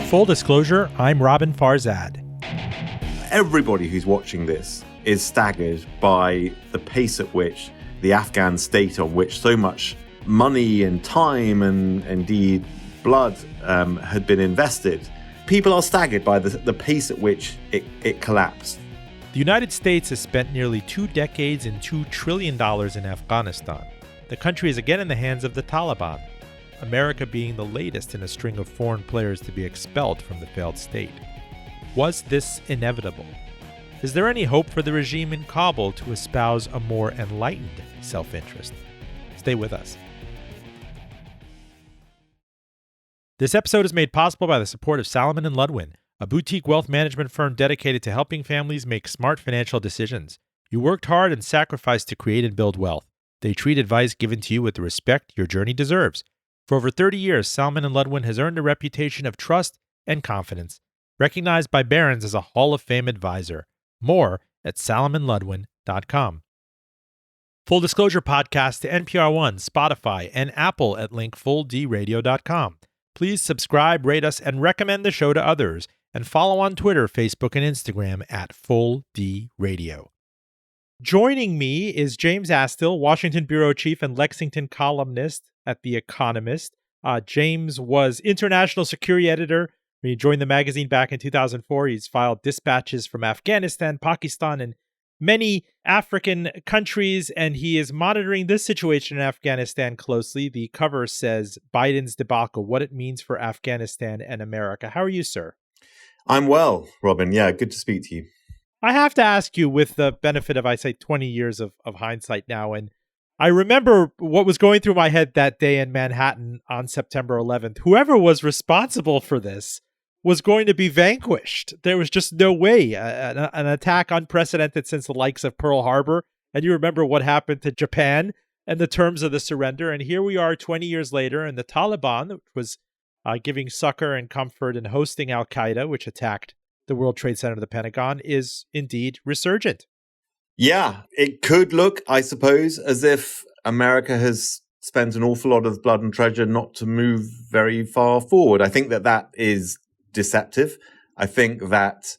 Full disclosure, I'm Robin Farzad. Everybody who's watching this is staggered by the pace at which the Afghan state, on which so much money and time and indeed blood had been invested, people are staggered by the pace at which it collapsed. The United States has spent nearly 2 decades and $2 trillion in Afghanistan. The country is again in the hands of the Taliban, America being the latest in a string of foreign players to be expelled from the failed state. Was this inevitable? Is there any hope for the regime in Kabul to espouse a more enlightened self-interest? Stay with us. This episode is made possible by the support of Salomon & Ludwin, a boutique wealth management firm dedicated to helping families make smart financial decisions. You worked hard and sacrificed to create and build wealth. They treat advice given to you with the respect your journey deserves. For over 30 years, Salomon & Ludwin has earned a reputation of trust and confidence, recognized by Barron's as a Hall of Fame advisor. More at salomonludwin.com. Full Disclosure podcast to NPR One, Spotify, and Apple at link fulldradio.com. Please subscribe, rate us, and recommend the show to others. And follow on Twitter, Facebook, and Instagram at FullDRadio. Joining me is James Astill, Washington bureau chief and Lexington columnist at The Economist. James was international security editor when he joined the magazine back in 2004. He's filed dispatches from Afghanistan, Pakistan, and many African countries, and he is monitoring this situation in Afghanistan closely. The cover says, Biden's debacle, what it means for Afghanistan and America. How are you, sir? I'm well, Robin. Yeah, good to speak to you. I have to ask you, with the benefit of, I say, 20 years of hindsight now, and I remember what was going through my head that day in Manhattan on September 11th. Whoever was responsible for this was going to be vanquished. There was just no way. An attack unprecedented since the likes of Pearl Harbor. And you remember what happened to Japan and the terms of the surrender. And here we are 20 years later, and the Taliban, which was giving succor and comfort and hosting al-Qaeda, which attacked the World Trade Center of the Pentagon, is indeed resurgent. Yeah, it could look, I suppose, as if America has spent an awful lot of blood and treasure not to move very far forward. I think that is deceptive. I think that,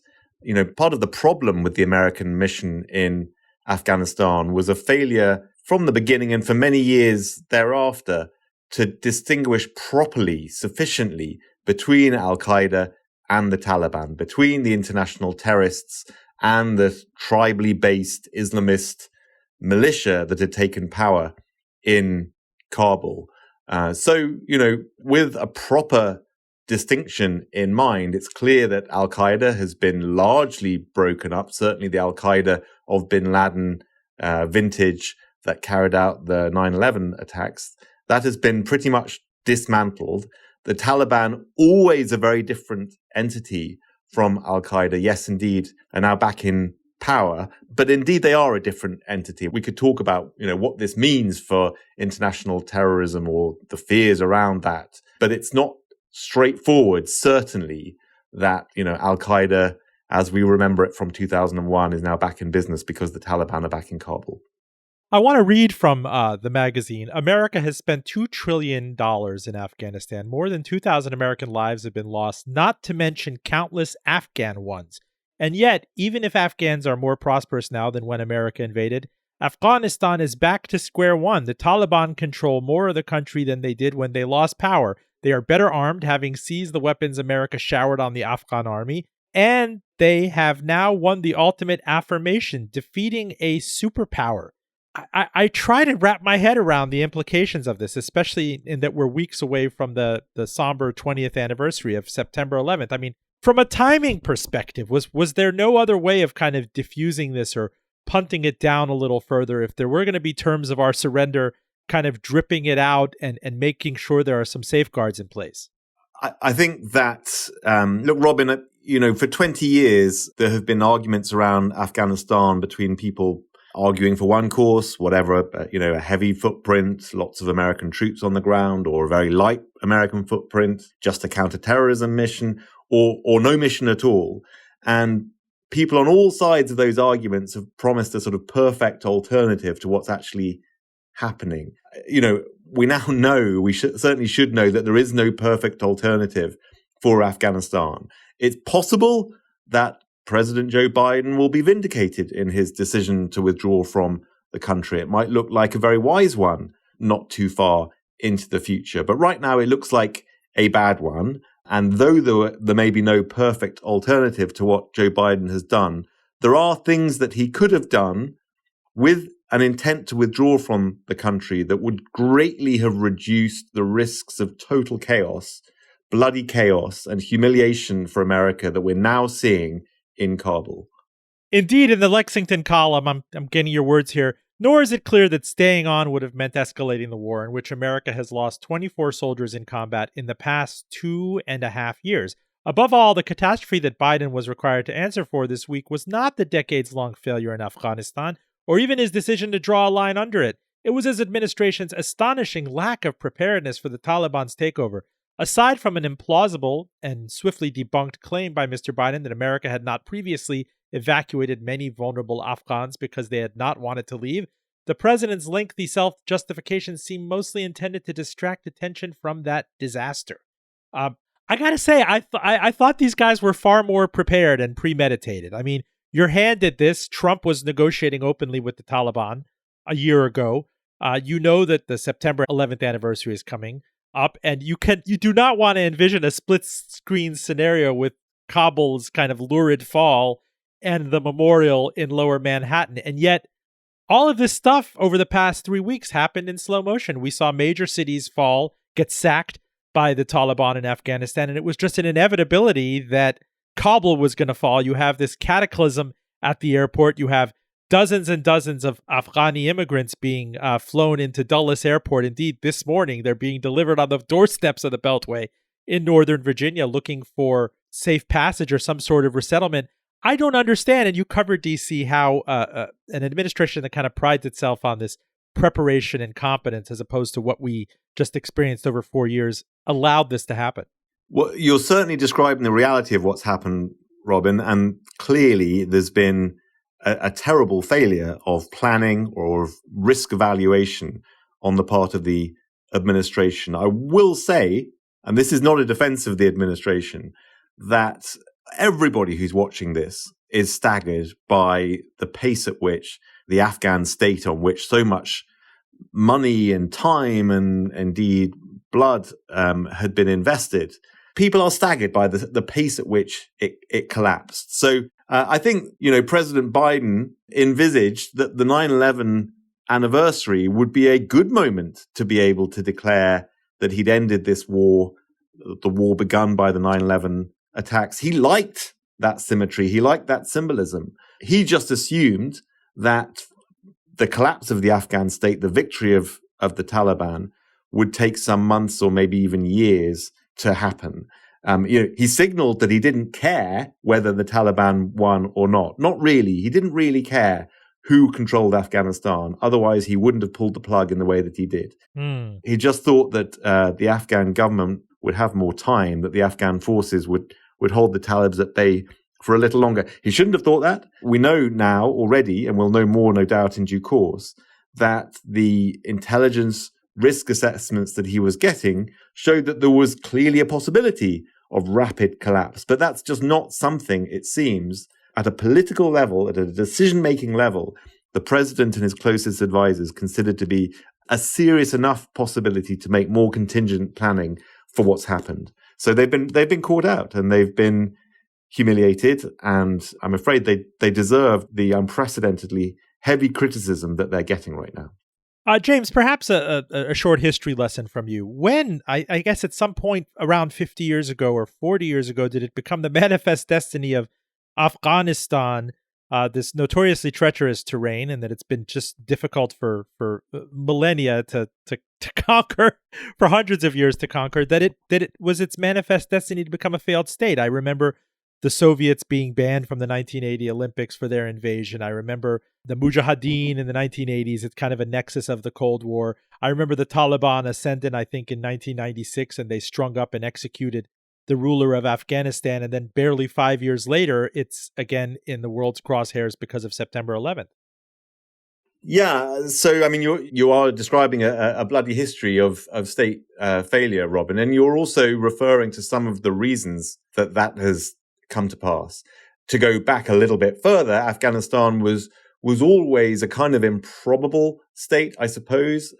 part of the problem with the American mission in Afghanistan was a failure from the beginning and for many years thereafter to distinguish properly, sufficiently between al-Qaeda and the Taliban, between the international terrorists and the tribally based Islamist militia that had taken power in Kabul. So, with a proper distinction in mind, it's clear that al-Qaeda has been largely broken up, certainly the al-Qaeda of bin Laden vintage that carried out the 9/11 attacks. That has been pretty much dismantled. The Taliban, always a very different entity from al-Qaeda, yes, indeed, are now back in power, but indeed they are a different entity. We could talk about, what this means for international terrorism or the fears around that, but it's not straightforward, certainly, that, al-Qaeda, as we remember it from 2001, is now back in business because the Taliban are back in Kabul. I want to read from the magazine. America has spent $2 trillion in Afghanistan. More than 2,000 American lives have been lost, not to mention countless Afghan ones. And yet, even if Afghans are more prosperous now than when America invaded, Afghanistan is back to square one. The Taliban control more of the country than they did when they lost power. They are better armed, having seized the weapons America showered on the Afghan army. And they have now won the ultimate affirmation, defeating a superpower. I try to wrap my head around the implications of this, especially in that we're weeks away from the somber 20th anniversary of September 11th. I mean, from a timing perspective, was there no other way of kind of diffusing this or punting it down a little further if there were going to be terms of our surrender, kind of dripping it out and making sure there are some safeguards in place? I think that, look, Robin, for 20 years, there have been arguments around Afghanistan between people arguing for one course, whatever, a heavy footprint, lots of American troops on the ground, or a very light American footprint, just a counterterrorism mission, or no mission at all. And people on all sides of those arguments have promised a sort of perfect alternative to what's actually happening. We now know, we certainly should know, that there is no perfect alternative for Afghanistan. It's possible that President Joe Biden will be vindicated in his decision to withdraw from the country. It might look like a very wise one not too far into the future. But right now it looks like a bad one. And though there may be no perfect alternative to what Joe Biden has done, there are things that he could have done with an intent to withdraw from the country that would greatly have reduced the risks of total chaos, bloody chaos, and humiliation for America that we're now seeing in Kabul. Indeed, in the Lexington column, I'm getting your words here, nor is it clear that staying on would have meant escalating the war, in which America has lost 24 soldiers in combat in the past 2.5 years. Above all, the catastrophe that Biden was required to answer for this week was not the decades-long failure in Afghanistan, or even his decision to draw a line under it. It was his administration's astonishing lack of preparedness for the Taliban's takeover. Aside from an implausible and swiftly debunked claim by Mr. Biden that America had not previously evacuated many vulnerable Afghans because they had not wanted to leave, the president's lengthy self-justification seemed mostly intended to distract attention from that disaster. I gotta say, I thought these guys were far more prepared and premeditated. I mean, your hand did this. Trump was negotiating openly with the Taliban a year ago. You know that the September 11th anniversary is coming up, and you do not want to envision a split-screen scenario with Kabul's kind of lurid fall and the memorial in Lower Manhattan. And yet, all of this stuff over the past 3 weeks happened in slow motion. We saw major cities fall, get sacked by the Taliban in Afghanistan, and it was just an inevitability that Kabul was going to fall. You have this cataclysm at the airport. You have dozens and dozens of Afghani immigrants being flown into Dulles Airport. Indeed, this morning, they're being delivered on the doorsteps of the Beltway in Northern Virginia looking for safe passage or some sort of resettlement. I don't understand, and you covered, DC, how an administration that kind of prides itself on this preparation and competence as opposed to what we just experienced over 4 years allowed this to happen. Well, you're certainly describing the reality of what's happened, Robin, and clearly there's been a terrible failure of planning or of risk evaluation on the part of the administration. I will say, and this is not a defense of the administration, that everybody who's watching this is staggered by the pace at which the Afghan state, on which so much money and time and indeed blood had been invested, people are staggered by the pace at which it collapsed. So I think, President Biden envisaged that the 9/11 anniversary would be a good moment to be able to declare that he'd ended this war, the war begun by the 9/11 attacks. He liked that symmetry. He liked that symbolism. He just assumed that the collapse of the Afghan state, the victory of the Taliban, would take some months or maybe even years to happen. He signaled that he didn't care whether the Taliban won or not. Not really. He didn't really care who controlled Afghanistan. Otherwise, he wouldn't have pulled the plug in the way that he did. He just thought that the Afghan government would have more time, that the Afghan forces would hold the Talibs at bay for a little longer. He shouldn't have thought that. We know now already, and we'll know more, no doubt, in due course, that the intelligence risk assessments that he was getting showed that there was clearly a possibility of rapid collapse. But that's just not something, it seems, at a political level, at a decision-making level, the president and his closest advisors considered to be a serious enough possibility to make more contingent planning for what's happened. So they've been caught out and they've been humiliated, and I'm afraid they deserve the unprecedentedly heavy criticism that they're getting right now. James, perhaps a short history lesson from you. When, I guess at some point around 50 years ago or 40 years ago, did it become the manifest destiny of Afghanistan, this notoriously treacherous terrain, and that it's been just difficult for millennia to conquer, for hundreds of years to conquer, that it was its manifest destiny to become a failed state? I remember the Soviets being banned from the 1980 Olympics for their invasion. I remember the Mujahideen in the 1980s. It's kind of a nexus of the Cold War. I remember the Taliban ascended, I think, in 1996, and they strung up and executed the ruler of Afghanistan. And then barely 5 years later, it's again in the world's crosshairs because of September 11th. Yeah, so I mean, you are describing a bloody history of state failure, Robin, and you're also referring to some of the reasons that has come to pass. To go back a little bit further, Afghanistan was always a kind of improbable state, I suppose.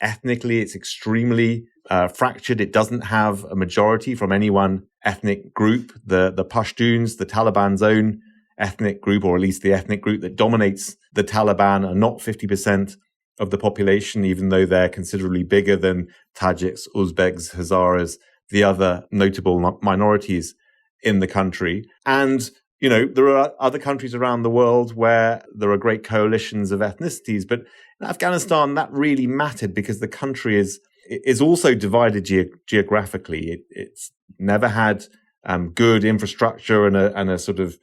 Ethnically, it's extremely fractured. It doesn't have a majority from any one ethnic group. The Pashtuns, the Taliban's own ethnic group, or at least the ethnic group that dominates the Taliban, are not 50% of the population, even though they're considerably bigger than Tajiks, Uzbeks, Hazaras, the other notable minorities in the country. And, there are other countries around the world where there are great coalitions of ethnicities. But in Afghanistan, that really mattered because the country is also divided geographically. It's never had good infrastructure and a sort of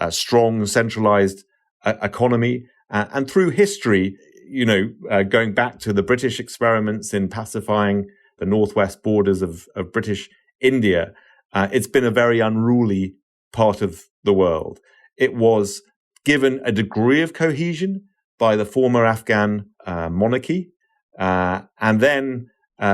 strong centralized economy. And through history, going back to the British experiments in pacifying the northwest borders of British India, it's been a very unruly part of the world. It was given a degree of cohesion by the former Afghan monarchy. And then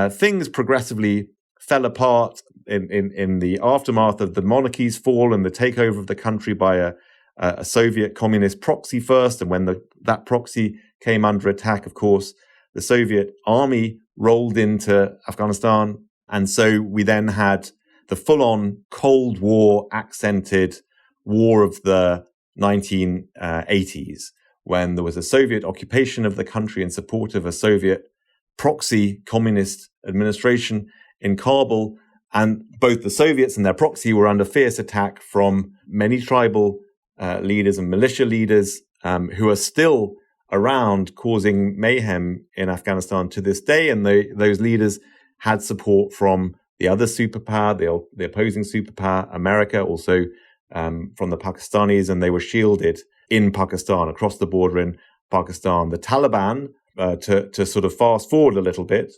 things progressively fell apart in the aftermath of the monarchy's fall and the takeover of the country by a Soviet communist proxy first. And when that proxy came under attack, of course, the Soviet army rolled into Afghanistan. And so we then had the full-on Cold War accented war of the 1980s, when there was a Soviet occupation of the country in support of a Soviet proxy communist administration in Kabul. And both the Soviets and their proxy were under fierce attack from many tribal leaders and militia leaders who are still around causing mayhem in Afghanistan to this day. And those leaders had support from the other superpower, the opposing superpower, America, also from the Pakistanis, and they were shielded in Pakistan, across the border in Pakistan. The Taliban, to sort of fast forward a little bit,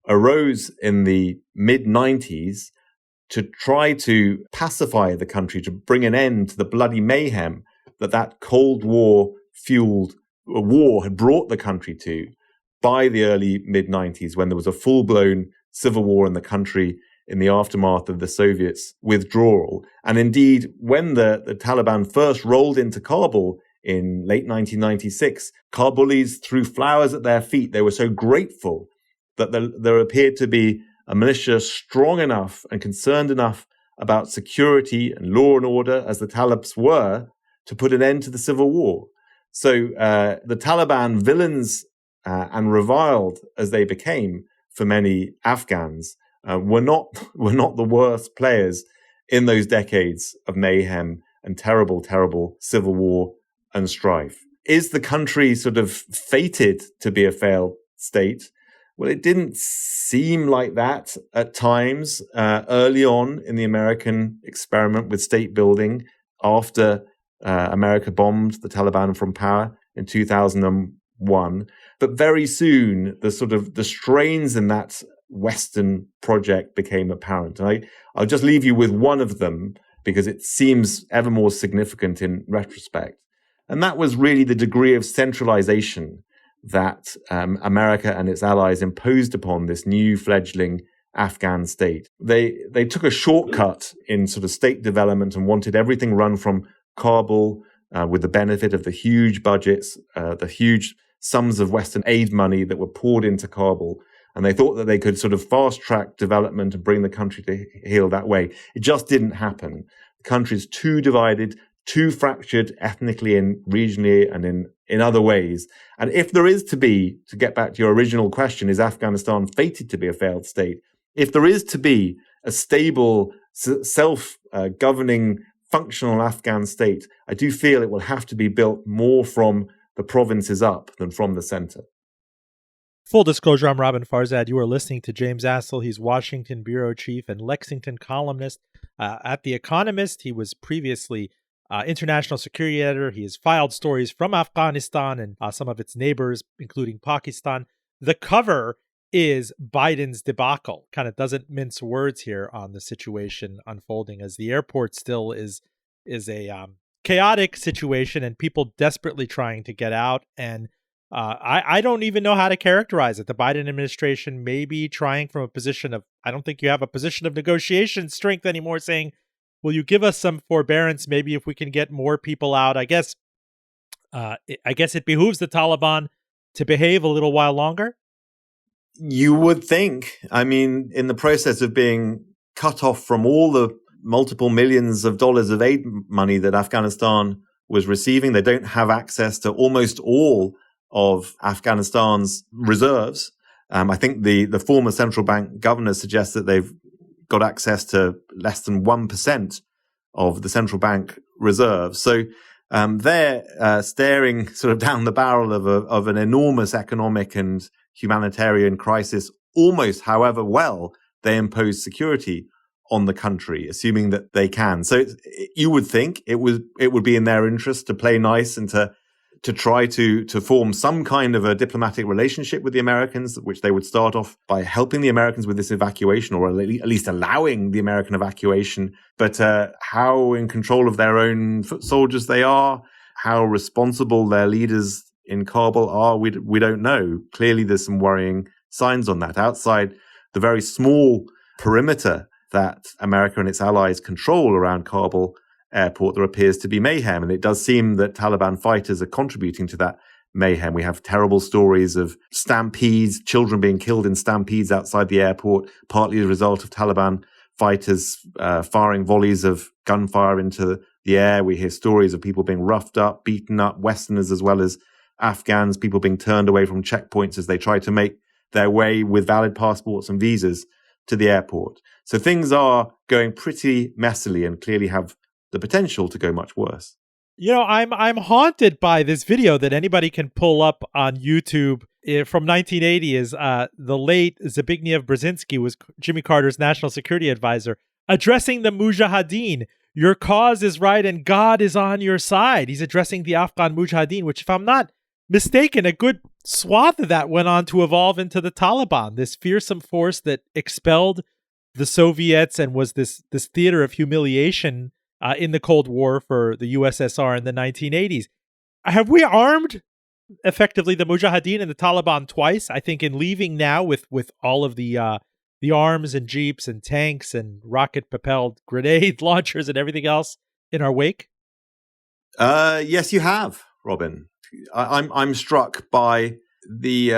arose in the mid-90s to try to pacify the country, to bring an end to the bloody mayhem that Cold War-fueled war had brought the country to by the early mid-90s, when there was a full-blown civil war in the country in the aftermath of the Soviets' withdrawal. And indeed, when the Taliban first rolled into Kabul in late 1996, Kabulis threw flowers at their feet. They were so grateful that there appeared to be a militia strong enough and concerned enough about security and law and order, as the Talibs were, to put an end to the civil war. So the Taliban, villains and reviled as they became for many Afghans, were not the worst players in those decades of mayhem and terrible, terrible civil war and strife. Is the country sort of fated to be a failed state? Well, it didn't seem like that at times early on in the American experiment with state building, after America bombed the Taliban from power in 2001. But very soon, the strains in that Western project became apparent. And I'll just leave you with one of them, because it seems ever more significant in retrospect. And that was really the degree of centralization that America and its allies imposed upon this new fledgling Afghan state. They took a shortcut in sort of state development and wanted everything run from Kabul, with the benefit of the huge budgets, the huge sums of Western aid money that were poured into Kabul. And they thought that they could sort of fast track development and bring the country to heel that way. It just didn't happen. The country is too divided, too fractured ethnically and regionally and in other ways. And if there is to be, to get back to your original question, is Afghanistan fated to be a failed state? If there is to be a stable, self-governing, functional Afghan state, I do feel it will have to be built more from the provinces up than from the center. Full disclosure, I'm Robin Farzad. You are listening to James Astill. He's Washington bureau chief and Lexington columnist at The Economist. He was previously international security editor. He has filed stories from Afghanistan and some of its neighbors, including Pakistan. The cover is Biden's debacle. Kind of doesn't mince words here on the situation unfolding, as the airport still is a chaotic situation and people desperately trying to get out. And I don't even know how to characterize it. The Biden administration may be trying from a position of, I don't think you have a position of negotiation strength anymore, saying, will you give us some forbearance? Maybe if we can get more people out. I guess it behooves the Taliban to behave a little while longer. You would think. I mean, in the process of being cut off from all the multiple millions of dollars of aid money that Afghanistan was receiving, they don't have access to almost all of Afghanistan's reserves. I think the former central bank governor suggests that they've got access to less than 1% of the central bank reserves. So they're staring sort of down the barrel of an enormous economic and humanitarian crisis, almost however well they impose security on the country, assuming that they can. So you would think it would be in their interest to play nice and to try to form some kind of a diplomatic relationship with the Americans, which they would start off by helping the Americans with this evacuation, or at least allowing the American evacuation. But how in control of their own foot soldiers they are, how responsible their leaders in Kabul are, we don't know. Clearly, there's some worrying signs on that. Outside the very small perimeter that America and its allies control around Kabul airport, there appears to be mayhem. And it does seem that Taliban fighters are contributing to that mayhem. We have terrible stories of stampedes, children being killed in stampedes outside the airport, partly as a result of Taliban fighters firing volleys of gunfire into the air. We hear stories of people being roughed up, beaten up, Westerners as well as Afghans, people being turned away from checkpoints as they try to make their way with valid passports and visas to the airport. So things are going pretty messily and clearly have the potential to go much worse. You know, I'm haunted by this video that anybody can pull up on YouTube from 1980. Is the late Zbigniew Brzezinski was Jimmy Carter's national security advisor, addressing the Mujahideen. Your cause is right and God is on your side. He's addressing the Afghan Mujahideen, which, if I'm not mistaken, a good swath of that went on to evolve into the Taliban, this fearsome force that expelled the Soviets and was this theater of humiliation in the Cold War for the USSR in the 1980s. Have we armed effectively the Mujahideen and the Taliban twice? I think in leaving now with all of the arms and jeeps and tanks and rocket-propelled grenade launchers and everything else in our wake. Yes, you have, Robin. I'm struck by the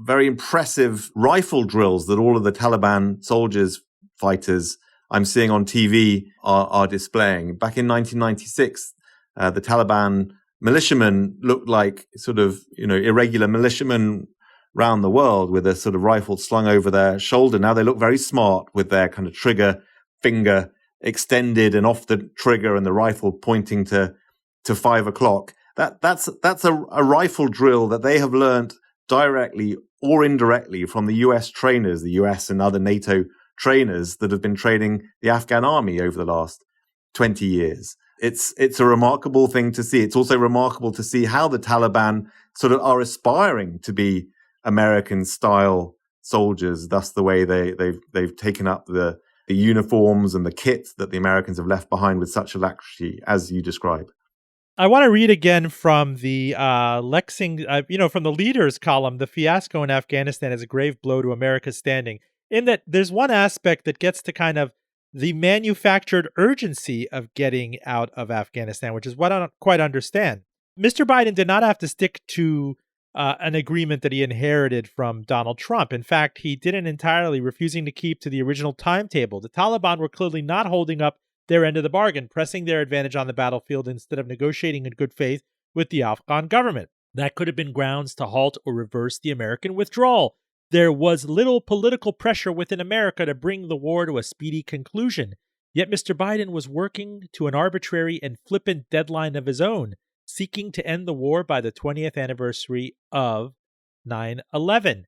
very impressive rifle drills that all of the Taliban soldiers, fighters I'm seeing on TV are displaying. Back in 1996, the Taliban militiamen looked like sort of, irregular militiamen around the world with a sort of rifle slung over their shoulder. Now they look very smart with their kind of trigger finger extended and off the trigger and the rifle pointing to 5 o'clock. That's a rifle drill that they have learned directly or indirectly from the US trainers, the US and other NATO trainers that have been training the Afghan army over the last 20 years. It's a remarkable thing to see. It's also remarkable to see how the Taliban sort of are aspiring to be American-style soldiers, thus the way they've taken up the uniforms and the kit that the Americans have left behind with such alacrity, as you describe. I want to read again from the from the leaders column. The fiasco in Afghanistan is a grave blow to America's standing, in that there's one aspect that gets to kind of the manufactured urgency of getting out of Afghanistan, which is what I don't quite understand. Mr. Biden did not have to stick to an agreement that he inherited from Donald Trump. In fact, he didn't entirely, refusing to keep to the original timetable. The Taliban were clearly not holding up their end of the bargain, pressing their advantage on the battlefield instead of negotiating in good faith with the Afghan government. That could have been grounds to halt or reverse the American withdrawal. There was little political pressure within America to bring the war to a speedy conclusion. Yet Mr. Biden was working to an arbitrary and flippant deadline of his own, seeking to end the war by the 20th anniversary of 9/11.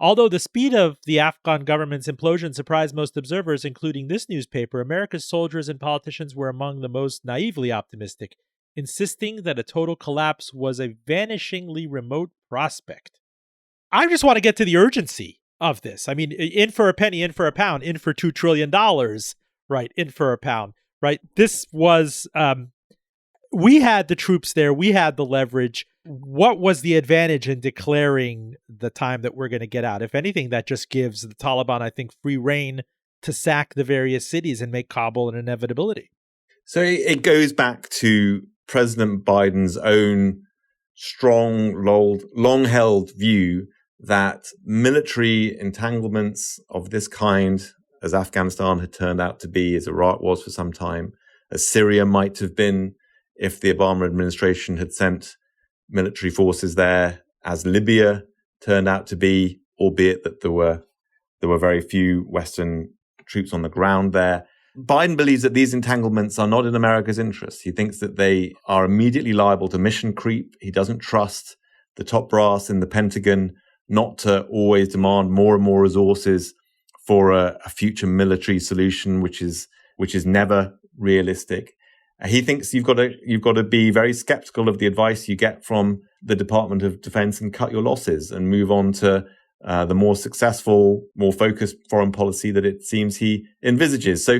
Although the speed of the Afghan government's implosion surprised most observers, including this newspaper, America's soldiers and politicians were among the most naively optimistic, insisting that a total collapse was a vanishingly remote prospect. I just want to get to the urgency of this. I mean, in for a penny, in for a pound, in for $2 trillion, right? In for a pound, right? This was, we had the troops there. We had the leverage. What was the advantage in declaring the time that we're going to get out? If anything, that just gives the Taliban, I think, free rein to sack the various cities and make Kabul an inevitability. So it goes back to President Biden's own strong, long-held view that military entanglements of this kind, as Afghanistan had turned out to be, as Iraq was for some time, as Syria might have been if the Obama administration had sent military forces there, as Libya turned out to be, albeit that there were very few Western troops on the ground there. Biden believes that these entanglements are not in America's interest. He thinks that they are immediately liable to mission creep. He doesn't trust the top brass in the Pentagon not to always demand more and more resources for a future military solution, which is never realistic. He thinks you've got to be very skeptical of the advice you get from the Department of Defense and cut your losses and move on to the more successful, more focused foreign policy that it seems he envisages. So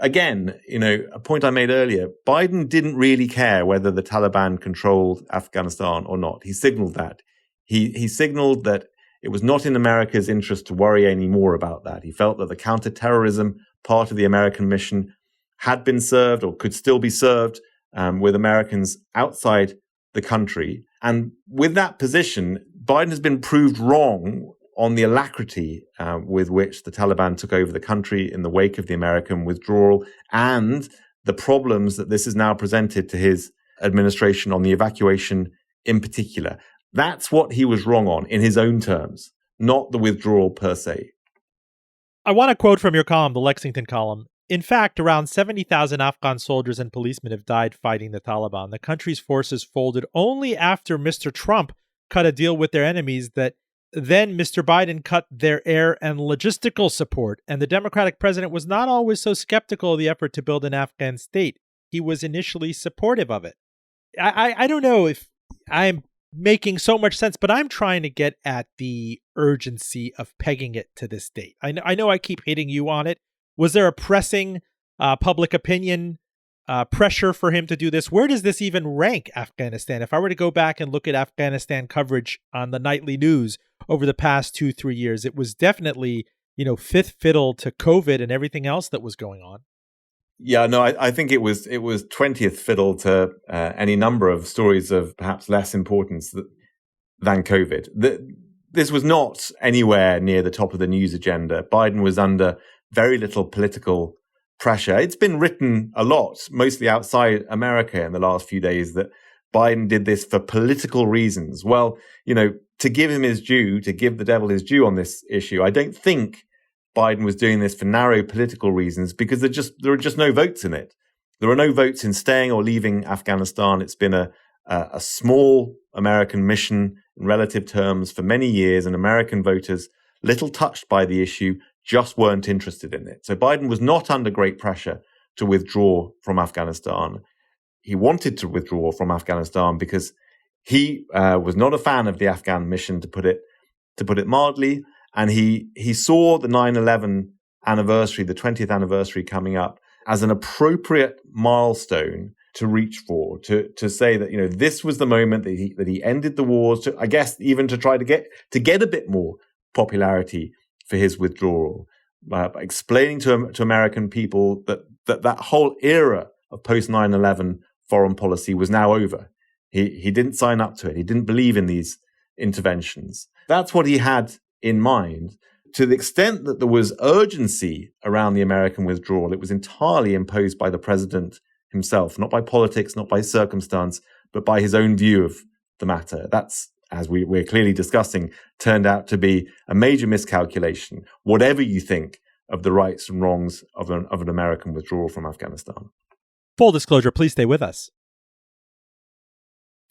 again, a point I made earlier, Biden didn't really care whether the Taliban controlled Afghanistan or not. He signaled that. He signaled that it was not in America's interest to worry any more about that. He felt that the counterterrorism part of the American mission had been served or could still be served with Americans outside the country. And with that position, Biden has been proved wrong on the alacrity with which the Taliban took over the country in the wake of the American withdrawal and the problems that this has now presented to his administration on the evacuation in particular. That's what he was wrong on in his own terms, not the withdrawal per se. I want to quote from your column, the Lexington column. In fact, around 70,000 Afghan soldiers and policemen have died fighting the Taliban. The country's forces folded only after Mr. Trump cut a deal with their enemies that then Mr. Biden cut their air and logistical support. And the Democratic president was not always so skeptical of the effort to build an Afghan state. He was initially supportive of it. I don't know if I'm making so much sense, but I'm trying to get at the urgency of pegging it to this date. I know I keep hitting you on it. Was there a pressing public opinion pressure for him to do this? Where does this even rank Afghanistan? If I were to go back and look at Afghanistan coverage on the nightly news over the past 2-3 years, it was definitely, fifth fiddle to COVID and everything else that was going on. Yeah, no, I think it was 20th fiddle to any number of stories of perhaps less importance than COVID. This was not anywhere near the top of the news agenda. Biden was under very little political pressure. It's been written a lot, mostly outside America in the last few days, that Biden did this for political reasons. Well, to give him his due, to give the devil his due on this issue, I don't think Biden was doing this for narrow political reasons because there are just no votes in it. There are no votes in staying or leaving Afghanistan. It's been a small American mission in relative terms for many years, and American voters, little touched by the issue, just weren't interested in it. So Biden was not under great pressure to withdraw from Afghanistan. He wanted to withdraw from Afghanistan because he was not a fan of the Afghan mission, to put it mildly. And he saw the 9/11 anniversary, the 20th anniversary coming up, as an appropriate milestone to reach for, to say that this was the moment that he ended the wars, I guess even to try to get a bit more popularity for his withdrawal, by explaining to American people that whole era of post 9/11 foreign policy was now over. He didn't sign up to it. He didn't believe in these interventions. That's what he had in mind. To the extent that there was urgency around the American withdrawal, it was entirely imposed by the president himself, not by politics, not by circumstance, but by his own view of the matter. That's, as we're clearly discussing, turned out to be a major miscalculation, whatever you think of the rights and wrongs of an American withdrawal from Afghanistan. Full disclosure, please stay with us.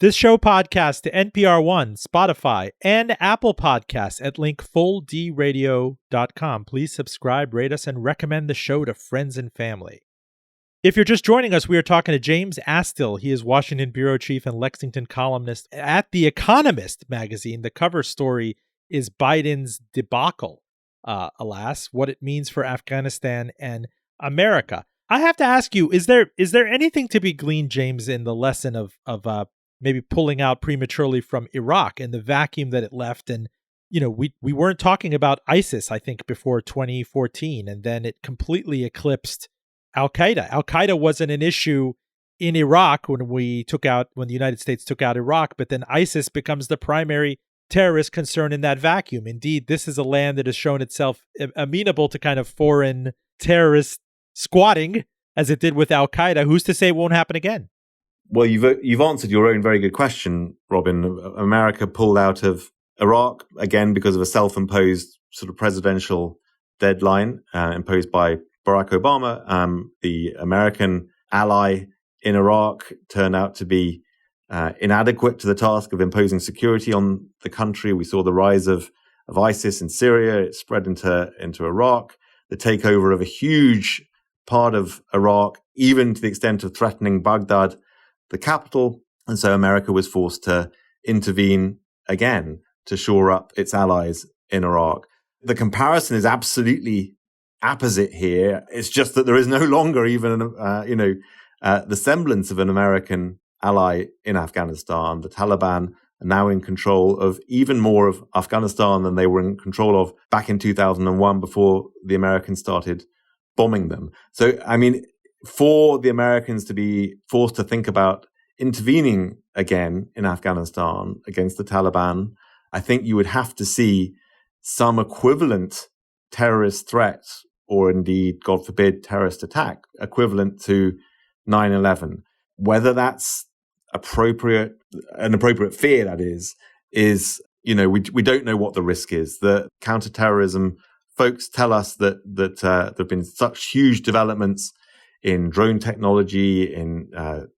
This show podcasts to NPR One, Spotify, and Apple Podcasts at link fulldradio.com. Please subscribe, rate us, and recommend the show to friends and family. If you're just joining us, we are talking to James Astill. He is Washington bureau chief and Lexington columnist at The Economist magazine. The cover story is Biden's debacle, alas, what it means for Afghanistan and America. I have to ask you, is there anything to be gleaned, James, in the lesson of maybe pulling out prematurely from Iraq and the vacuum that it left? And, we weren't talking about ISIS, I think, before 2014, and then it completely eclipsed Al-Qaeda. Al-Qaeda wasn't an issue in Iraq when the United States took out Iraq, but then ISIS becomes the primary terrorist concern in that vacuum. Indeed, this is a land that has shown itself amenable to kind of foreign terrorist squatting, as it did with Al-Qaeda. Who's to say it won't happen again? Well, you've answered your own very good question, Robin. America pulled out of Iraq, again, because of a self-imposed sort of presidential deadline imposed by Barack Obama. The American ally in Iraq turned out to be inadequate to the task of imposing security on the country. We saw the rise of ISIS in Syria. It spread into Iraq, the takeover of a huge part of Iraq, even to the extent of threatening Baghdad, the capital. And so America was forced to intervene again to shore up its allies in Iraq. The comparison is absolutely apposite here. It's just that there is no longer even, the semblance of an American ally in Afghanistan. The Taliban are now in control of even more of Afghanistan than they were in control of back in 2001 before the Americans started bombing them. So, for the Americans to be forced to think about intervening again in Afghanistan against the Taliban, I think you would have to see some equivalent terrorist threat, or indeed, God forbid, terrorist attack equivalent to 9/11. Whether that's an appropriate fear, that is, we don't know what the risk is. The counterterrorism folks tell us that there have been such huge developments in drone technology, in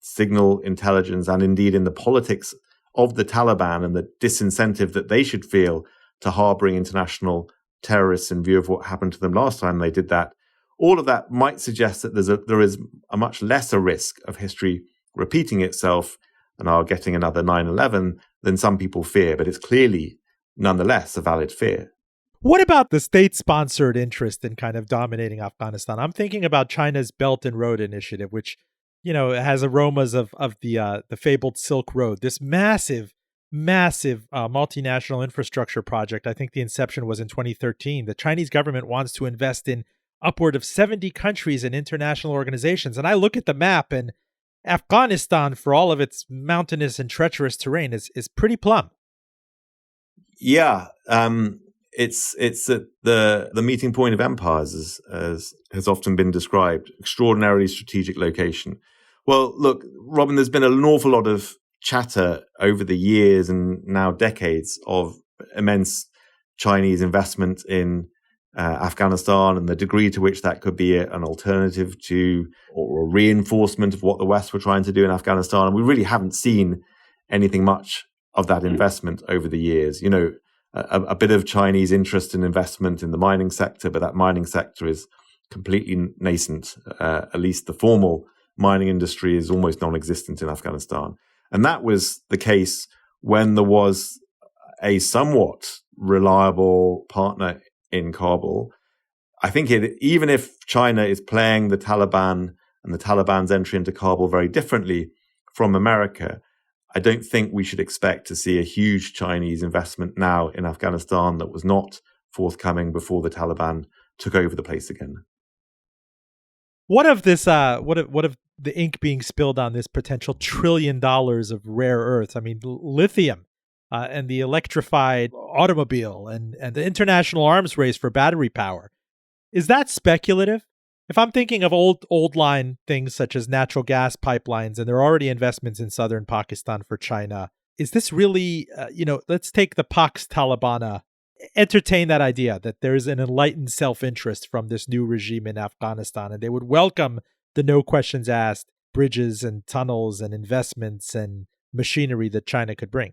signal intelligence, and indeed in the politics of the Taliban and the disincentive that they should feel to harboring international terrorists in view of what happened to them last time they did that. All of that might suggest that there is a much lesser risk of history repeating itself and are getting another 9/11 than some people fear, but it's clearly nonetheless a valid fear. What about the state-sponsored interest in kind of dominating Afghanistan? I'm thinking about China's Belt and Road Initiative, which, has aromas of the fabled Silk Road, this massive multinational infrastructure project. I think the inception was in 2013. The Chinese government wants to invest in upward of 70 countries and international organizations. And I look at the map, and Afghanistan, for all of its mountainous and treacherous terrain, is pretty plumb. Yeah, it's at the meeting point of empires, as has often been described. Extraordinarily strategic location. Well, look, Robin, there's been an awful lot of chatter over the years and now decades of immense Chinese investment in Afghanistan and the degree to which that could be an alternative to or a reinforcement of what the West were trying to do in Afghanistan. And we really haven't seen anything much of that investment over the years. A bit of Chinese interest and investment in the mining sector, but that mining sector is completely nascent. At least the formal mining industry is almost non-existent in Afghanistan. And that was the case when there was a somewhat reliable partner in Kabul. I think even if China is playing the Taliban and the Taliban's entry into Kabul very differently from America, I don't think we should expect to see a huge Chinese investment now in Afghanistan that was not forthcoming before the Taliban took over the place again. What of this? What of the ink being spilled on this potential $1 trillion of rare earths? I mean, lithium and the electrified automobile and the international arms race for battery power. Is that speculative? If I'm thinking of old line things such as natural gas pipelines, and there are already investments in southern Pakistan for China, is this really, let's take the Pax Talibana, entertain that idea that there's an enlightened self-interest from this new regime in Afghanistan, and they would welcome the no questions asked bridges and tunnels and investments and machinery that China could bring.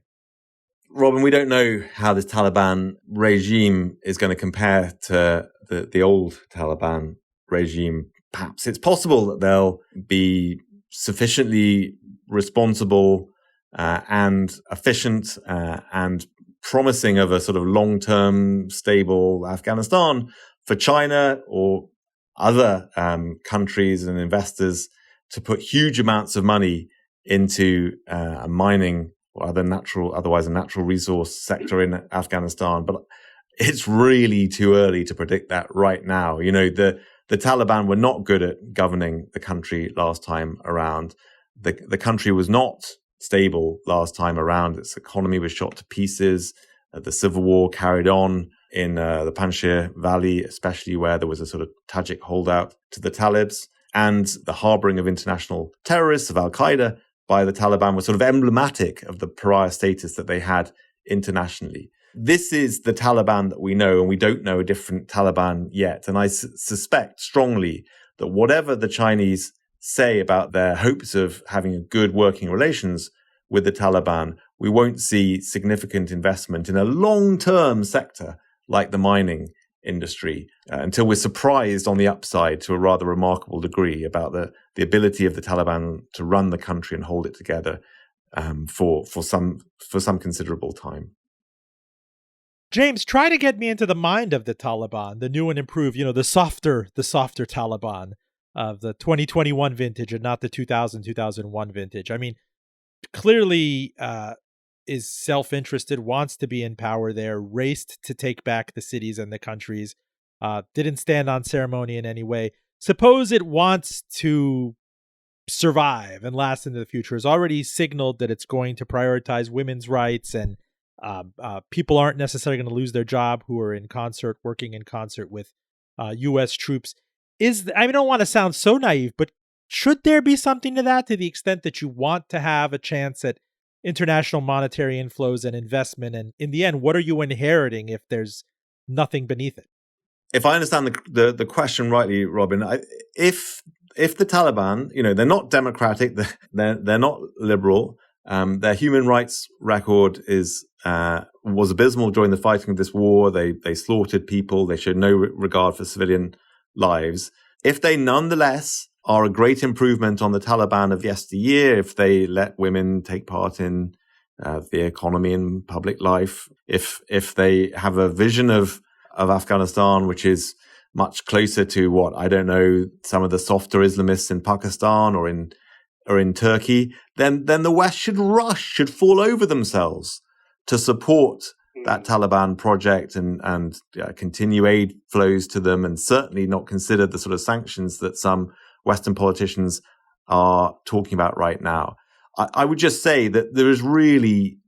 Robin, we don't know how this Taliban regime is going to compare to the old Taliban regime. Perhaps it's possible that they'll be sufficiently responsible and efficient and promising of a sort of long-term stable Afghanistan for China or other countries and investors to put huge amounts of money into mining or otherwise a natural resource sector in Afghanistan. But it's really too early to predict that right now. You know, the Taliban were not good at governing the country last time around. The country was not stable last time around. Its economy was shot to pieces. The civil war carried on in the Panjshir Valley, especially where there was a sort of Tajik holdout to the Talibs. And the harboring of international terrorists, of Al-Qaeda, by the Taliban was sort of emblematic of the pariah status that they had internationally. This is the Taliban that we know, and we don't know a different Taliban yet. And I suspect strongly that whatever the Chinese say about their hopes of having a good working relations with the Taliban, we won't see significant investment in a long-term sector like the mining industry until we're surprised on the upside to a rather remarkable degree about the ability of the Taliban to run the country and hold it together for some considerable time. James, try to get me into the mind of the Taliban, the new and improved, the softer Taliban of the 2021 vintage and not the 2001 vintage. I mean, clearly is self-interested, wants to be in power there, raced to take back the cities and the countries, didn't stand on ceremony in any way. Suppose it wants to survive and last into the future, has already signaled that it's going to prioritize women's rights, and people aren't necessarily going to lose their job who are working in concert with U.S. troops. I don't want to sound so naive, but should there be something to that, to the extent that you want to have a chance at international monetary inflows and investment? And in the end, what are you inheriting if there's nothing beneath it? If I understand the question rightly, Robin, if the Taliban, they're not democratic, they're not liberal, their human rights record was abysmal during the fighting of this war. They slaughtered people. They showed no regard for civilian lives. If they nonetheless are a great improvement on the Taliban of yesteryear, if they let women take part in the economy and public life, if they have a vision of Afghanistan which is much closer to what, I don't know, some of the softer Islamists in Pakistan or in Turkey, then the West should fall over themselves to support that Taliban project and continue aid flows to them, and certainly not consider the sort of sanctions that some Western politicians are talking about right now. I would just say that there is really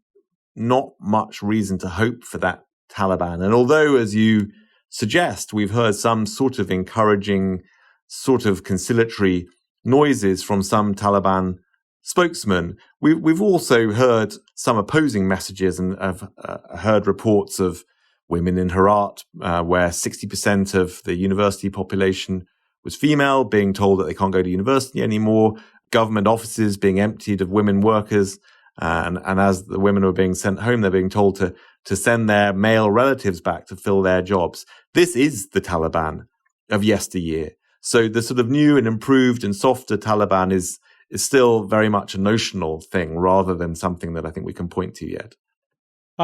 not much reason to hope for that Taliban. And although, as you suggest, we've heard some sort of encouraging, sort of conciliatory noises from some Taliban spokesman, we've also heard some opposing messages, and have heard reports of women in Herat, where 60% of the university population was female, being told that they can't go to university anymore, government offices being emptied of women workers, and as the women were being sent home, they're being told to send their male relatives back to fill their jobs. This is the Taliban of yesteryear. So the sort of new and improved and softer Taliban is still very much a notional thing rather than something that I think we can point to yet.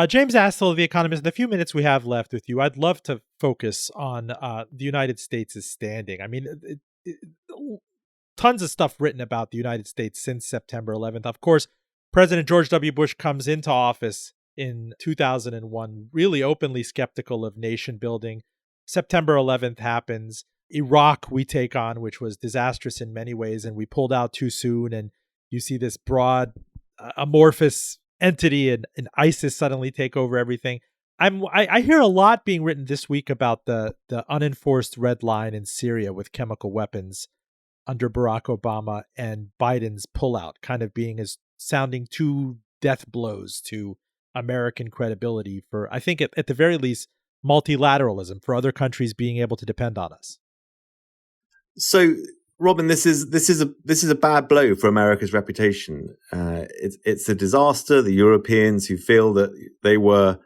James Astill of The Economist, in the few minutes we have left with you, I'd love to focus on the United States' standing. I mean, tons of stuff written about the United States since September 11th. Of course, President George W. Bush comes into office in 2001, really openly skeptical of nation building. September 11th happens. Iraq we take on, which was disastrous in many ways, and we pulled out too soon. And you see this broad, amorphous entity and ISIS suddenly take over everything. I hear a lot being written this week about the unenforced red line in Syria with chemical weapons under Barack Obama, and Biden's pullout kind of sounding two death blows to American credibility for, I think at the very least, multilateralism, for other countries being able to depend on us. So Robin, this is a bad blow for America's reputation. It's a disaster. The Europeans who feel that they were,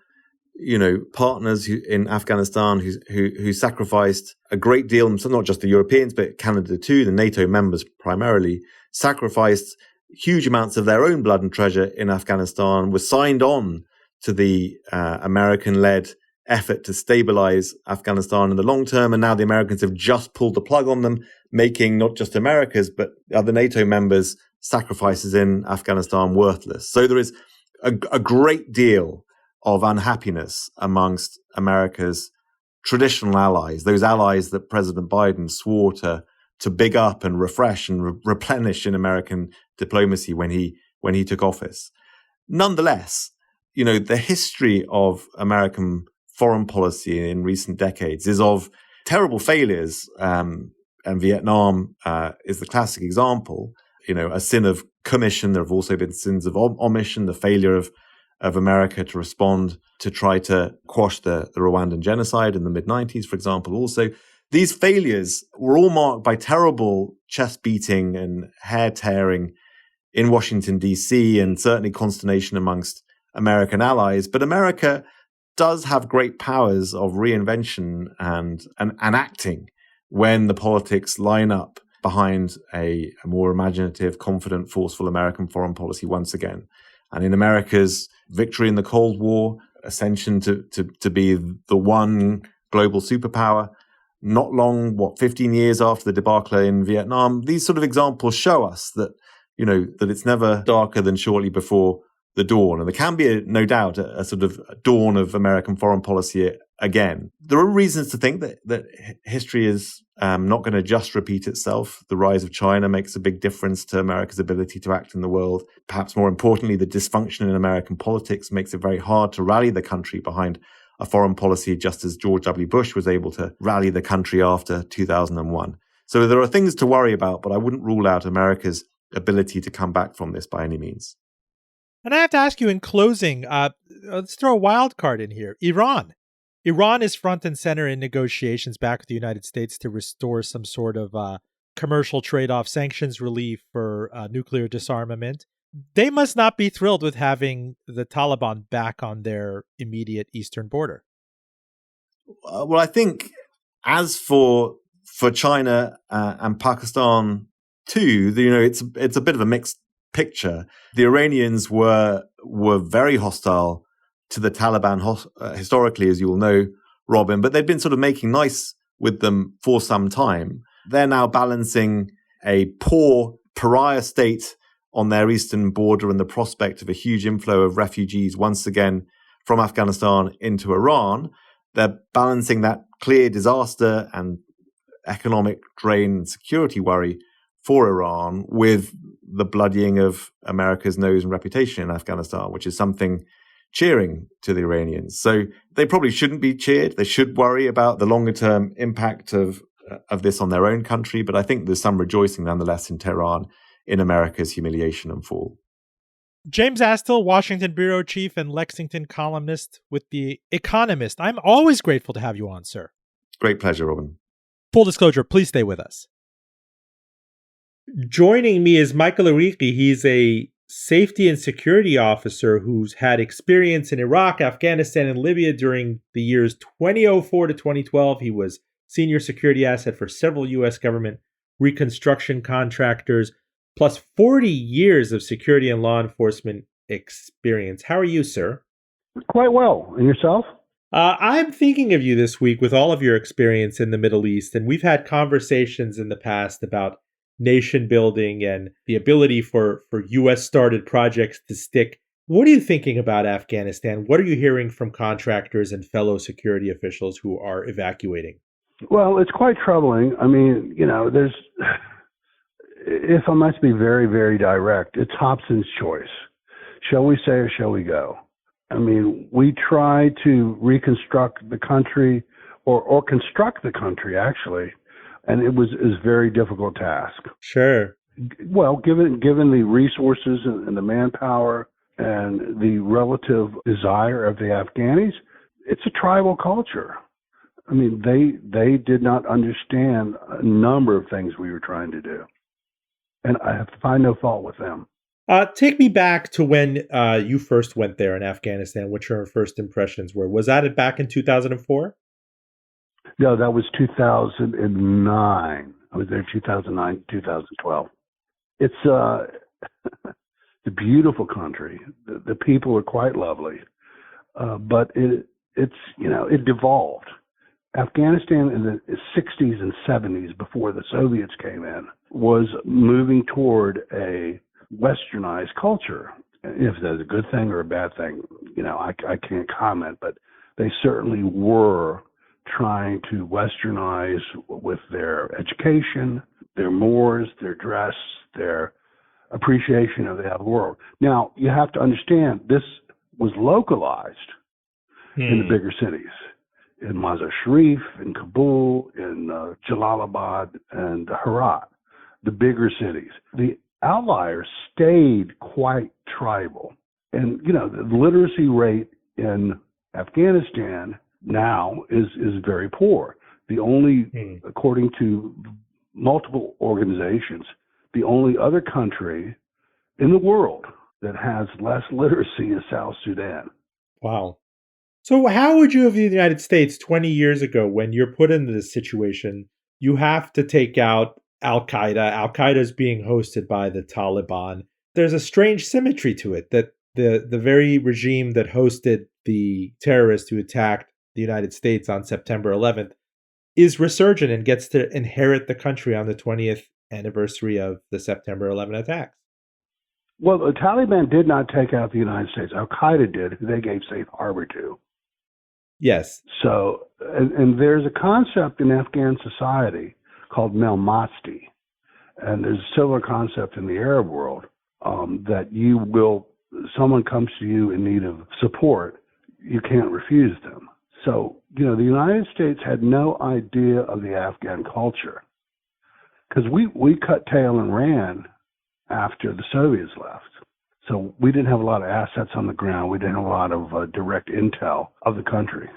partners in Afghanistan who sacrificed a great deal, so not just the Europeans, but Canada too, the NATO members primarily, sacrificed huge amounts of their own blood and treasure in Afghanistan, were signed on to the American-led effort to stabilize Afghanistan in the long term. And now the Americans have just pulled the plug on them, making not just America's, but other NATO members' sacrifices in Afghanistan worthless. So there is a great deal of unhappiness amongst America's traditional allies, those allies that President Biden swore to big up and refresh and replenish in American diplomacy when he took office. Nonetheless, the history of American foreign policy in recent decades is of terrible failures, and Vietnam is the classic example. A sin of commission. There have also been sins of omission, the failure of America to respond to try to quash the Rwandan genocide in the mid-90s, for example. Also, these failures were all marked by terrible chest-beating and hair-tearing in Washington, D.C., and certainly consternation amongst American allies. But America does have great powers of reinvention and acting when the politics line up behind a more imaginative, confident, forceful American foreign policy once again. And in America's victory in the Cold War, ascension to be the one global superpower, not long, 15 years after the debacle in Vietnam, these sort of examples show us that, that it's never darker than shortly before the dawn. And there can be, no doubt, a sort of dawn of American foreign policy again. There are reasons to think that history is not going to just repeat itself. The rise of China makes a big difference to America's ability to act in the world. Perhaps more importantly, the dysfunction in American politics makes it very hard to rally the country behind a foreign policy, just as George W. Bush was able to rally the country after 2001. So there are things to worry about, but I wouldn't rule out America's ability to come back from this by any means. And I have to ask you in closing, let's throw a wild card in here. Iran. Iran is front and center in negotiations back with the United States to restore some sort of commercial trade-off, sanctions relief for nuclear disarmament. They must not be thrilled with having the Taliban back on their immediate eastern border. Well, I think as for China and Pakistan too, it's a bit of a mixed picture. The Iranians were very hostile to the Taliban historically, as you will know, Robin, but they'd been sort of making nice with them for some time. They're now balancing a poor pariah state on their eastern border and the prospect of a huge inflow of refugees once again from Afghanistan into Iran. They're balancing that clear disaster and economic drain and security worry for Iran with the bloodying of America's nose and reputation in Afghanistan, which is something cheering to the Iranians. So they probably shouldn't be cheered. They should worry about the longer term impact of this on their own country. But I think there's some rejoicing nonetheless in Tehran in America's humiliation and fall. James Astill, Washington bureau chief and Lexington columnist with The Economist. I'm always grateful to have you on, sir. Great pleasure, Robin. Full disclosure, please stay with us. Joining me is Michael Arrighi. He's a safety and security officer who's had experience in Iraq, Afghanistan, and Libya during the years 2004 to 2012. He was senior security asset for several U.S. government reconstruction contractors, plus 40 years of security and law enforcement experience. How are you, sir? Quite well. And yourself? I'm thinking of you this week with all of your experience in the Middle East, and we've had conversations in the past about nation building and the ability for U.S.-started projects to stick. What are you thinking about Afghanistan? What are you hearing from contractors and fellow security officials who are evacuating? Well, it's quite troubling. I mean, if I must be very, very direct, it's Hobson's choice. Shall we say or shall we go? I mean, we try to reconstruct the country or construct the country, actually, and it was a very difficult task. Sure. Well, given the resources and the manpower and the relative desire of the Afghanis, it's a tribal culture. I mean, they did not understand a number of things we were trying to do, and I have to find no fault with them. Take me back to when you first went there in Afghanistan. What your first impressions were? Was that back in 2004? No, that was 2009. I was there 2009, 2012. It's it's a beautiful country. The people are quite lovely, but it's it devolved. Afghanistan in the 60s and 70s, before the Soviets came in, was moving toward a westernized culture. If that's a good thing or a bad thing, I can't comment, but they certainly were trying to westernize with their education, their mores, their dress, their appreciation of the outer world. Now, you have to understand, this was localized in the bigger cities, in Mazar Sharif, in Kabul, in Jalalabad, and Herat, the bigger cities. The outliers stayed quite tribal. And, the literacy rate in Afghanistan now is very poor. The only, according to multiple organizations, the only other country in the world that has less literacy is South Sudan. Wow. So how would you have viewed the United States 20 years ago when you're put into this situation? You have to take out Al-Qaeda. Al-Qaeda is being hosted by the Taliban. There's a strange symmetry to it that the very regime that hosted the terrorists who attacked the United States on September 11th is resurgent and gets to inherit the country on the 20th anniversary of the September 11 attacks. Well, the Taliban did not take out the United States. Al-Qaeda did, who they gave safe harbor to. Yes. So, and there's a concept in Afghan society called Melmasti, and there's a similar concept in the Arab world, that someone comes to you in need of support, you can't refuse them. So, the United States had no idea of the Afghan culture, because we cut tail and ran after the Soviets left. So we didn't have a lot of assets on the ground. We didn't have a lot of direct intel of the country.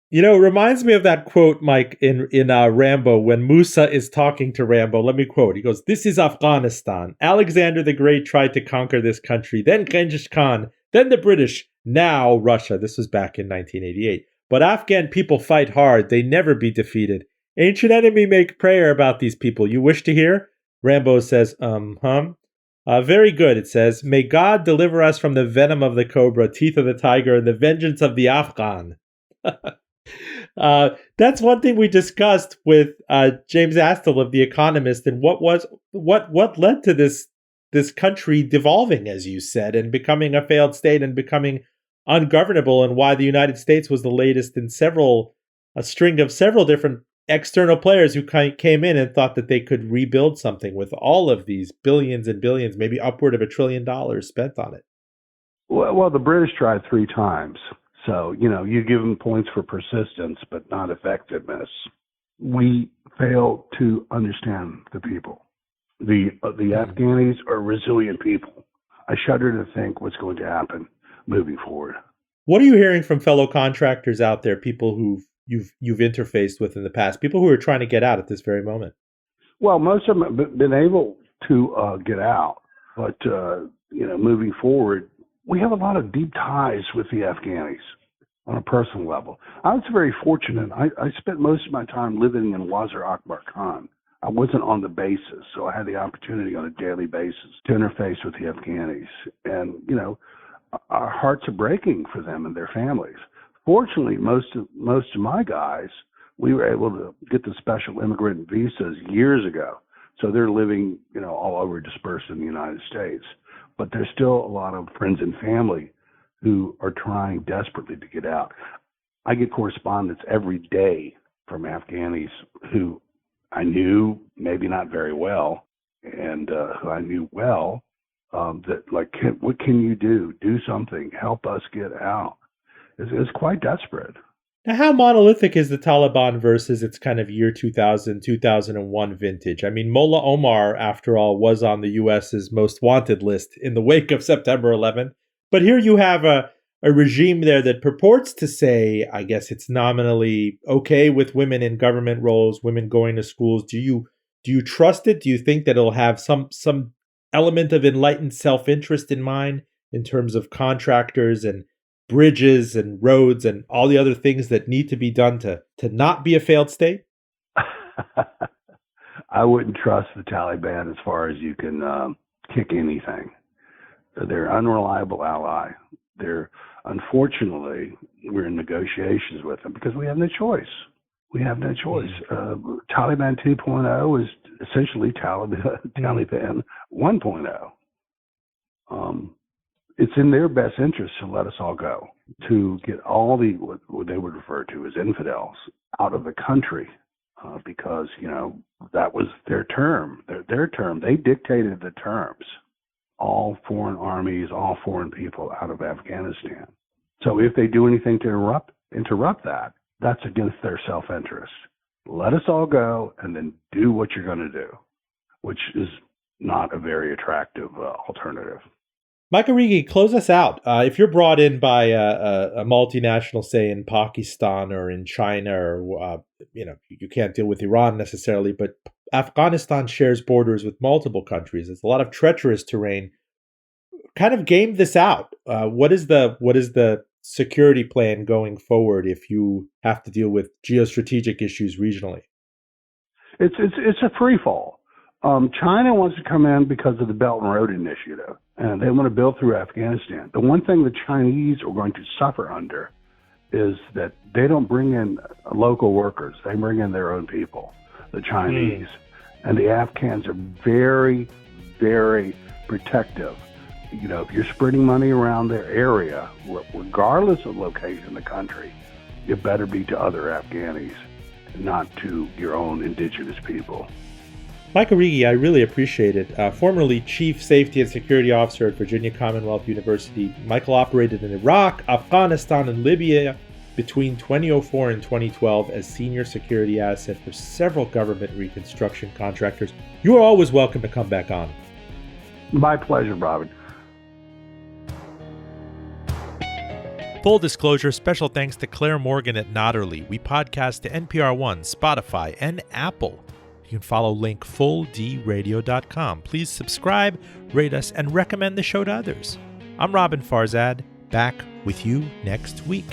It reminds me of that quote, Mike, in Rambo, when Musa is talking to Rambo. Let me quote. He goes, "This is Afghanistan. Alexander the Great tried to conquer this country, then Genghis Khan, then the British, now Russia." This was back in 1988. "But Afghan people fight hard. They never be defeated. Ancient enemy make prayer about these people. You wish to hear?" Rambo says, very good, it says. "May God deliver us from the venom of the cobra, teeth of the tiger, and the vengeance of the Afghan." That's one thing we discussed with James Astill of The Economist, and what led to this country devolving, as you said, and becoming a failed state and becoming ungovernable, and why the United States was the latest in a string of several different external players who came in and thought that they could rebuild something with all of these billions and billions, maybe upward of $1 trillion spent on it. Well, the British tried 3 times. So, you give them points for persistence, but not effectiveness. We fail to understand the people. The Afghanis are resilient people. I shudder to think what's going to happen moving forward. What are you hearing from fellow contractors out there, people who you've interfaced with in the past, people who are trying to get out at this very moment? Well, most of them have been able to get out, but moving forward, we have a lot of deep ties with the Afghanis on a personal level. I was very fortunate. I spent most of my time living in Wazir Akbar Khan. I wasn't on the bases, so I had the opportunity on a daily basis to interface with the Afghanis. And, our hearts are breaking for them and their families. Fortunately, most of my guys, we were able to get the special immigrant visas years ago. So they're living, all over, dispersed in the United States. But there's still a lot of friends and family who are trying desperately to get out. I get correspondence every day from Afghanis who I knew, maybe not very well, and who I knew well, that what can you do? Do something. Help us get out. It's quite desperate. Now, how monolithic is the Taliban versus its kind of year 2000, 2001 vintage? I mean, Mullah Omar, after all, was on the U.S.'s most wanted list in the wake of September 11th. But here you have a a regime there that purports to say, I guess it's nominally okay with women in government roles, women going to schools. Do you trust it? Do you think that it'll have some element of enlightened self-interest in mind in terms of contractors and bridges and roads and all the other things that need to be done to not be a failed state? I wouldn't trust the Taliban as far as you can kick anything. They're an unreliable ally. Unfortunately, we're in negotiations with them because we have no choice. We have no choice. Taliban 2.0 is essentially Taliban 1.0. It's in their best interest to let us all go, to get all what they would refer to as infidels out of the country, because that was their term. Their term. They dictated the terms. All foreign armies, all foreign people out of Afghanistan. So if they do anything to interrupt that, that's against their self-interest. Let us all go and then do what you're going to do, which is not a very attractive alternative. Michael Arrighi, close us out. If you're brought in by a multinational, say in Pakistan or in China, or you can't deal with Iran necessarily, but Afghanistan shares borders with multiple countries. It's a lot of treacherous terrain. Kind of game this out. What is the security plan going forward if you have to deal with geostrategic issues regionally? It's a free fall. China wants to come in because of the Belt and Road Initiative, and they want to build through Afghanistan. The one thing the Chinese are going to suffer under is that they don't bring in local workers. They bring in their own people, the Chinese. And the Afghans are very, very protective. If you're spreading money around their area, regardless of location in the country, it better be to other Afghanis, not to your own indigenous people. Michael Arrighi, I really appreciate it. Formerly Chief Safety and Security Officer at Virginia Commonwealth University, Michael operated in Iraq, Afghanistan, and Libya between 2004 and 2012 as senior security asset for several government reconstruction contractors. You are always welcome to come back on. My pleasure, Robin. Full disclosure, special thanks to Claire Morgan at Notterly. We podcast to NPR One, Spotify, and Apple. You can follow linkfulldradio.com. Please subscribe, rate us, and recommend the show to others. I'm Robin Farzad, back with you next week.